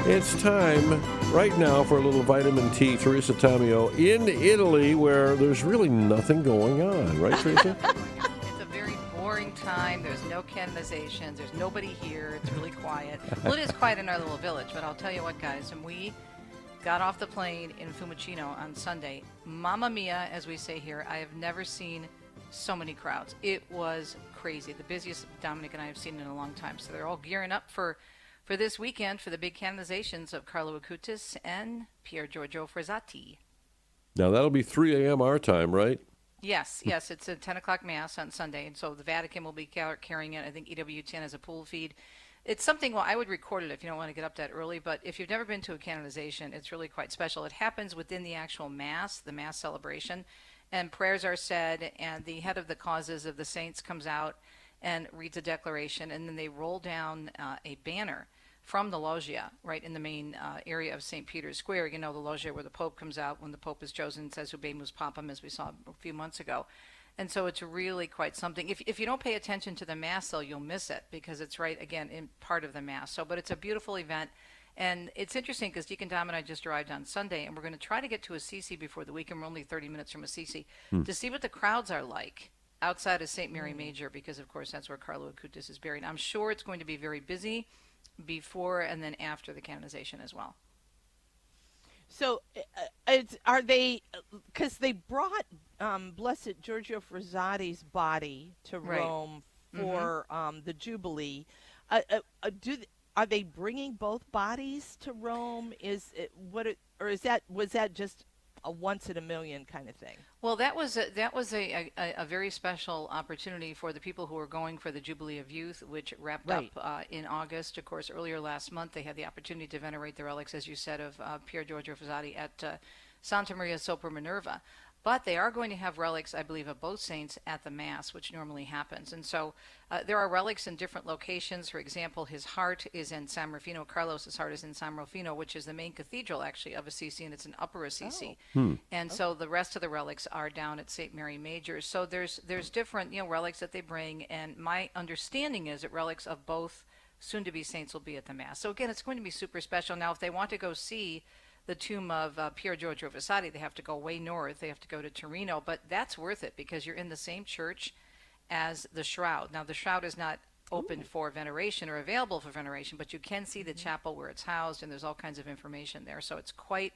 It's time right now for a little vitamin T. Teresa Tomeo in Italy, where there's really nothing going on. Right, Teresa? It's a very boring time. There's no canonization. There's nobody here. It's really quiet. Well, it is quiet in our little village, but I'll tell you what, guys, when we got off the plane in Fiumicino on Sunday, Mamma Mia, as we say here, I have never seen so many crowds. It was crazy. The busiest Dominic and I have seen in a long time. So they're all gearing up for this weekend for the big canonizations of Carlo Acutis and Pier Giorgio Frassati. Now, that'll be 3 a.m. our time, right? Yes. It's a 10 o'clock Mass on Sunday, and so the Vatican will be carrying it. I think EWTN has a pool feed. It's something, well, I would record it if you don't want to get up that early, but if you've never been to a canonization, it's really quite special. It happens within the actual Mass, the Mass celebration, and prayers are said, and the head of the causes of the saints comes out and reads a declaration, and then they roll down a banner from the loggia, right in the main area of St. Peter's Square. You know, the loggia where the Pope comes out when the Pope is chosen and says, Ubemus Papam, as we saw a few months ago. And so it's really quite something. If you don't pay attention to the Mass, though, you'll miss it because it's right, again, in part of the Mass. So, but it's a beautiful event. And it's interesting because Deacon Dom and I just arrived on Sunday, and we're going to try to get to Assisi before the weekend. We're only 30 minutes from Assisi to see what the crowds are like outside of St. Mary Major because, of course, that's where Carlo Acutis is buried. I'm sure it's going to be very busy before and then after the canonization as well. So, are they? Because they brought Blessed Giorgio Frassati's body to Rome for the Jubilee. Are they bringing both bodies to Rome? Was that just a once in a million kind of thing? Well, that was a very special opportunity for the people who were going for the Jubilee of Youth, which wrapped up in August. Of course, earlier last month, they had the opportunity to venerate the relics, as you said, of Pier Giorgio Frassati at Santa Maria sopra Minerva. But they are going to have relics, I believe, of both saints at the Mass, which normally happens. And so there are relics in different locations. For example, his heart is in San Rufino. Carlos's heart is in San Rufino, which is the main cathedral, actually, of Assisi, and it's in Upper Assisi. And so the rest of the relics are down at St. Mary Major. So there's different relics that they bring, and my understanding is that relics of both soon-to-be saints will be at the Mass. So again, it's going to be super special. Now, if they want to go see the tomb of Pier Giorgio Frassati, they have to go way north. They have to go to Torino, but that's worth it because you're in the same church as the shroud. Now, the shroud is not open for veneration or available for veneration, but you can see the chapel where it's housed, and there's all kinds of information there. So it's quite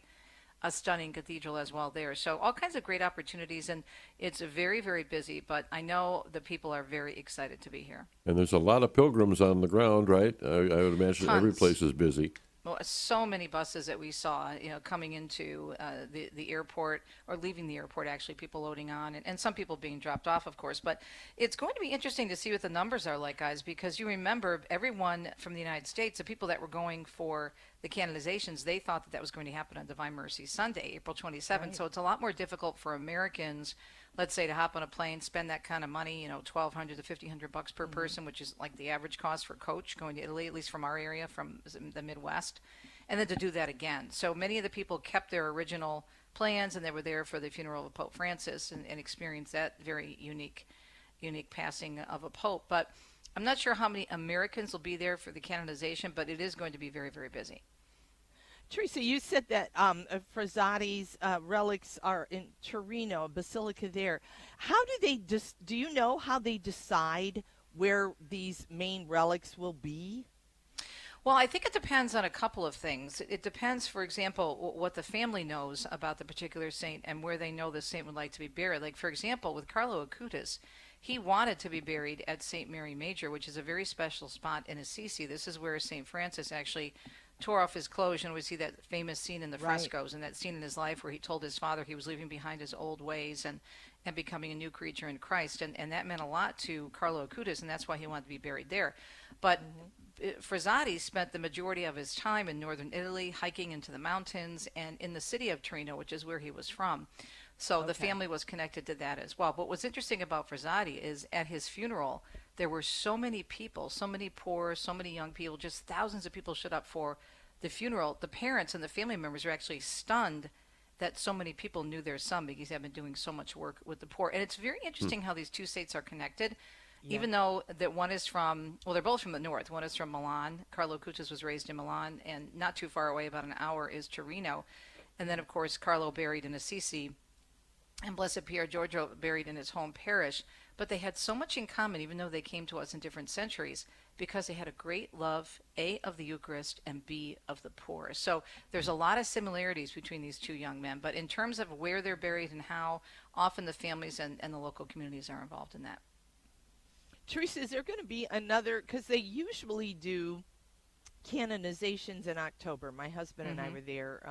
a stunning cathedral as well there. So all kinds of great opportunities, and it's very, very busy, but I know the people are very excited to be here. And there's a lot of pilgrims on the ground, right? I would imagine Tons. every place is busy. Well, so many buses that we saw, coming into the airport or leaving the airport, actually, people loading on and some people being dropped off, of course. But it's going to be interesting to see what the numbers are like, guys, because you remember everyone from the United States, the people that were going for the canonizations, they thought that was going to happen on Divine Mercy Sunday, April 27th. Right. So it's a lot more difficult for Americans, let's say, to hop on a plane, spend that kind of money, $1,200 to $1,500 per person, which is like the average cost for coach going to Italy, at least from our area, from the Midwest, and then to do that again. So many of the people kept their original plans, and they were there for the funeral of Pope Francis and experienced that very unique passing of a pope. But I'm not sure how many Americans will be there for the canonization, but it is going to be very, very busy. Teresa, you said that Frassati's relics are in Torino, Basilica there. How do they do you know how they decide where these main relics will be? Well, I think it depends on a couple of things. It depends, for example, what the family knows about the particular saint and where they know the saint would like to be buried. Like, for example, with Carlo Acutis, he wanted to be buried at St. Mary Major, which is a very special spot in Assisi. This is where St. Francis actually tore off his clothes. We see that famous scene in the frescoes, and that scene in his life where he told his father he was leaving behind his old ways and becoming a new creature in Christ. And that meant a lot to Carlo Acutis, and that's why he wanted to be buried there. But Frassati spent the majority of his time in northern Italy, hiking into the mountains, and in the city of Torino, which is where he was from. So the family was connected to that as well. But what's interesting about Frassati is at his funeral, there were so many people, so many poor, so many young people, just thousands of people showed up for the funeral. The parents and the family members were actually stunned that so many people knew their son because he had been doing so much work with the poor. And it's very interesting how these two saints are connected. Even though that one is from, well, they're both from the north. One is from Milan. Carlo Acutis was raised in Milan, and not too far away, about an hour, is Torino. And then, of course, Carlo buried in Assisi, and Blessed Pier Giorgio buried in his home parish. But they had so much in common, even though they came to us in different centuries, because they had a great love, A, of the Eucharist, and B, of the poor. So there's a lot of similarities between these two young men. But in terms of where they're buried and how, often the families and the local communities are involved in that. Teresa, is there going to be another, because they usually do canonizations in October. My husband and I were there.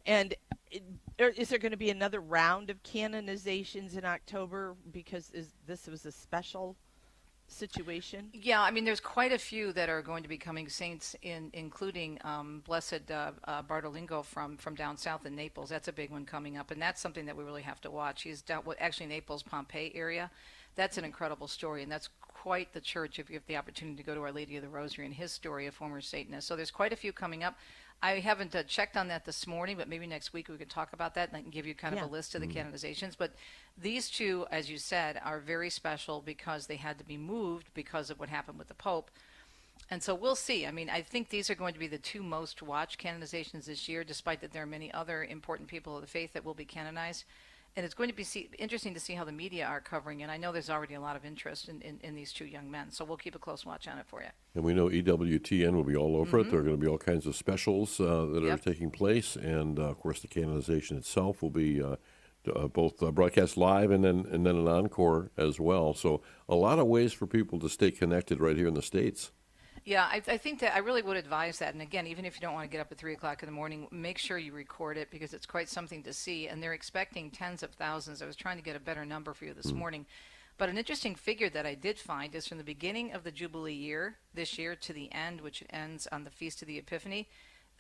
And is there going to be another round of canonizations in October, because this was a special situation? Yeah, I mean, there's quite a few that are going to be coming saints, including Blessed Bartolomeo from down south in Naples. That's a big one coming up, and that's something that we really have to watch. He's down, actually, Naples, Pompeii area. That's an incredible story, and that's quite the church if you have the opportunity to go to Our Lady of the Rosary and his story of former Satanist. So there's quite a few coming up. I haven't checked on that this morning, but maybe next week we could talk about that, and I can give you kind of a list of the canonizations. But these two, as you said, are very special because they had to be moved because of what happened with the Pope. And so we'll see. I mean, I think these are going to be the two most watched canonizations this year, despite that there are many other important people of the faith that will be canonized. And it's going to be interesting to see how the media are covering. And I know there's already a lot of interest in these two young men. So we'll keep a close watch on it for you. And we know EWTN will be all over it. There are going to be all kinds of specials that are taking place. And, of course, the canonization itself will be both broadcast live and then an encore as well. So a lot of ways for people to stay connected right here in the States. Yeah, I think that I really would advise that. And again, even if you don't want to get up at 3 o'clock in the morning, make sure you record it because it's quite something to see. And they're expecting tens of thousands. I was trying to get a better number for you this morning. But an interesting figure that I did find is from the beginning of the Jubilee year this year to the end, which ends on the Feast of the Epiphany,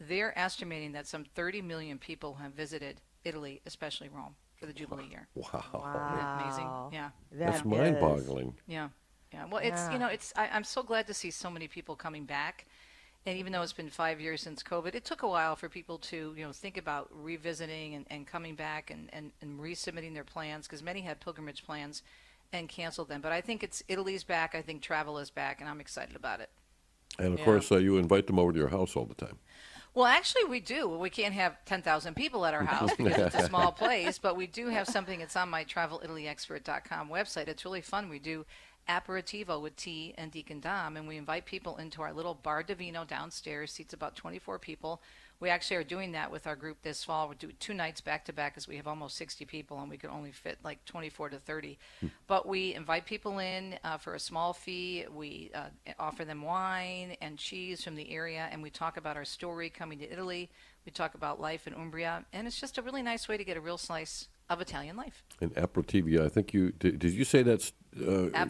they're estimating that some 30 million people have visited Italy, especially Rome, for the Jubilee year. Wow. Isn't that amazing? Yeah. That's mind-boggling. Yeah. Yeah, well, I'm so glad to see so many people coming back. And even though it's been 5 years since COVID, it took a while for people to, think about revisiting and coming back and resubmitting their plans, because many had pilgrimage plans and canceled them. But I think Italy's back. I think travel is back, and I'm excited about it. And, of course, you invite them over to your house all the time. Well, actually, we do. We can't have 10,000 people at our house because it's a small place, but we do have something. It's on my TravelItalyExpert.com website. It's really fun. We do aperitivo with tea and Deacon Dom, and we invite people into our little bar Divino downstairs. Seats about 24 people. We actually are doing that with our group this fall. We're doing 2 nights back to back because we have almost 60 people and we can only fit like 24 to 30. But we invite people in for a small fee. We offer them wine and cheese from the area, and we talk about our story coming to Italy. We talk about life in Umbria, and it's just a really nice way to get a real slice of Italian life. And aperitivo, I think did you say that's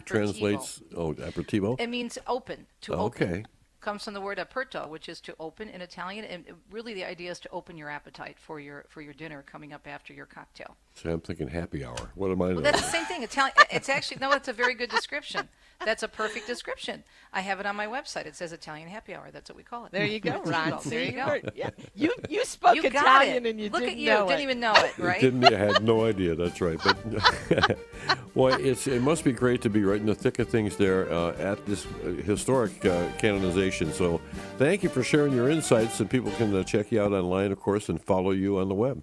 translates? Oh, aperitivo. It means open, to open. Okay. Comes from the word aperto, which is to open in Italian, and really the idea is to open your appetite for your dinner coming up after your cocktail. So I'm thinking happy hour. What am I doing? Well, that's the same thing. Italian. It's actually it's a very good description. That's a perfect description. I have it on my website. It says Italian happy hour. That's what we call it. There you go, Ron. There you go. Yeah. You spoke Italian and you Look didn't at you. know Didn't it. even know it, right? I had no idea. That's right. But well, it must be great to be right in the thick of things there at this historic canonization. So thank you for sharing your insights, and people can check you out online, of course, and follow you on the web.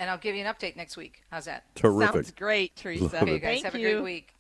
And I'll give you an update next week. How's that? Terrific. Sounds great, Teresa. Okay, guys, Thank have you. a great week.